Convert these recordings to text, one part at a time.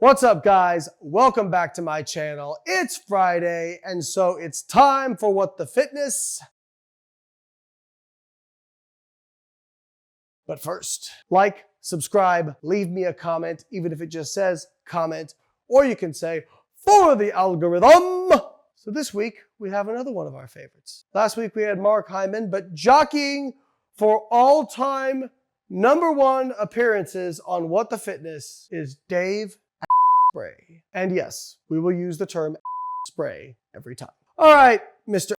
What's up, guys? Welcome back to my channel. It's Friday, and so it's time for What the Fitness. But first, like, subscribe, leave me a comment, even if it just says comment, or you can say, for the algorithm. So this week, we have another one of our favorites. Last week, we had Mark Hyman, but jockeying for all-time #1 appearances on What the Fitness is Dave Asprey. And yes, we will use the term spray every time. All right, Mr.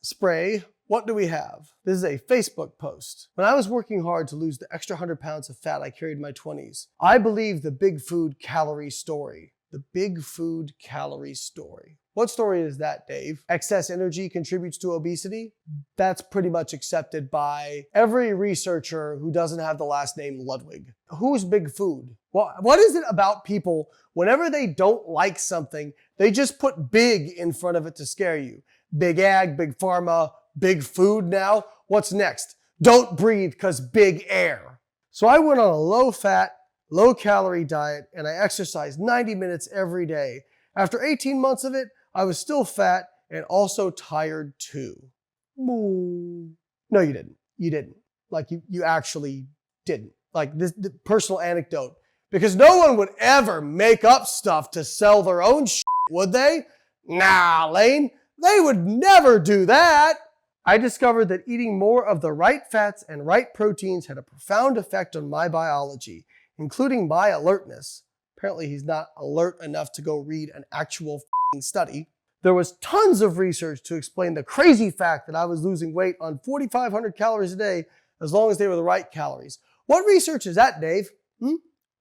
Spray, what do we have? This is a Facebook post. When I was working hard to lose the extra 100 pounds of fat I carried in my 20s, I believed the big food calorie story. The big food calorie story. What story is that, Dave? Excess energy contributes to obesity? That's pretty much accepted by every researcher who doesn't have the last name Ludwig. Who's big food? Well, what is it about people, whenever they don't like something, they just put big in front of it to scare you? Big ag, big pharma, big food now? What's next? Don't breathe because big air. So I went on a low-fat, low-calorie diet, and I exercised 90 minutes every day. After 18 months of it, I was still fat and also tired too. No, you didn't. You didn't. Like, you actually didn't. Like, this the personal anecdote. Because no one would ever make up stuff to sell their own shit, would they? Nah, Lane. They would never do that. I discovered that eating more of the right fats and right proteins had a profound effect on my biology, including my alertness. Apparently he's not alert enough to go read an actual study. There was tons of research to explain the crazy fact that I was losing weight on 4,500 calories a day as long as they were the right calories. What research is that, Dave?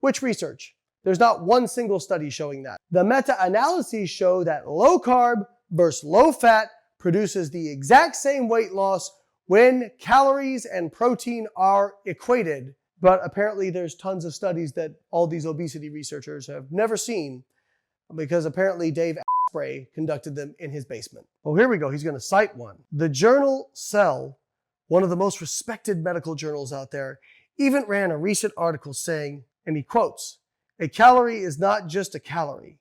Which research? There's not one single study showing that. The meta-analyses show that low carb versus low fat produces the exact same weight loss when calories and protein are equated. But apparently there's tons of studies that all these obesity researchers have never seen because apparently Dave Asprey conducted them in his basement. Oh, here we go. He's going to cite one. The journal Cell, one of the most respected medical journals out there, even ran a recent article saying, and he quotes, "A calorie is not just a calorie.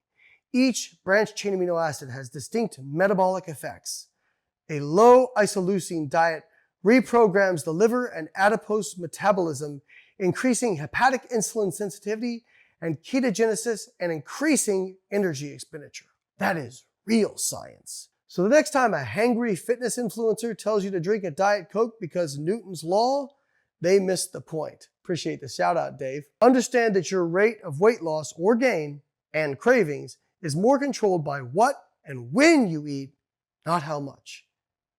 Each branched-chain amino acid has distinct metabolic effects. A low isoleucine diet reprograms the liver and adipose metabolism, increasing hepatic insulin sensitivity and ketogenesis and increasing energy expenditure." That is real science. So the next time a hangry fitness influencer tells you to drink a Diet Coke because Newton's law, they missed the point. Appreciate the shout out, Dave. Understand that your rate of weight loss or gain and cravings is more controlled by what and when you eat, not how much.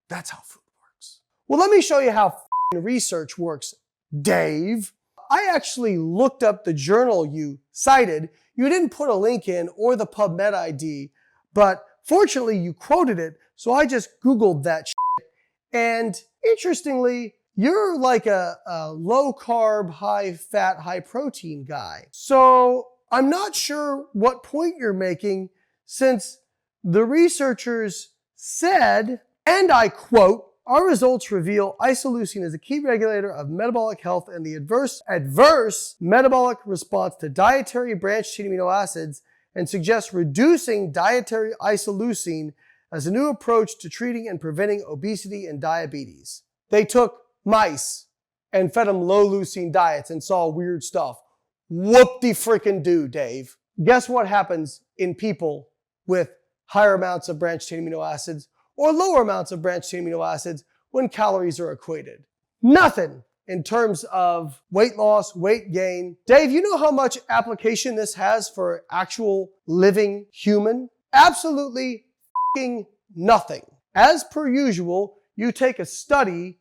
That's how food works. Well, let me show you how research works, Dave. I actually looked up the journal you cited. You didn't put a link in or the PubMed ID, but fortunately you quoted it, so I just Googled that shit. And interestingly, you're like a low carb, high fat, high protein guy. So I'm not sure what point you're making, since the researchers said, and I quote, "Our results reveal isoleucine is a key regulator of metabolic health and the adverse metabolic response to dietary branched-chain amino acids, and suggests reducing dietary isoleucine as a new approach to treating and preventing obesity and diabetes." They took mice and fed them low-leucine diets and saw weird stuff. Whoop-de-frickin-do, Dave. Guess what happens in people with higher amounts of branched-chain amino acids or lower amounts of branched-chain amino acids when calories are equated? Nothing in terms of weight loss, weight gain. Dave, you know how much application this has for actual living human? Absolutely fucking nothing. As per usual, you take a study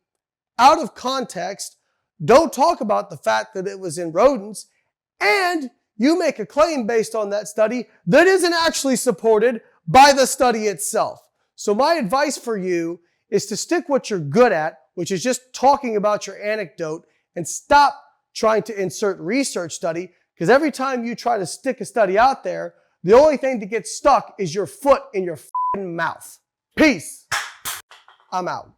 out of context, don't talk about the fact that it was in rodents, and you make a claim based on that study that isn't actually supported by the study itself. So my advice for you is to stick what you're good at, which is just talking about your anecdote, and stop trying to insert research study, because every time you try to stick a study out there, the only thing that gets stuck is your foot in your f***ing mouth. Peace. I'm out.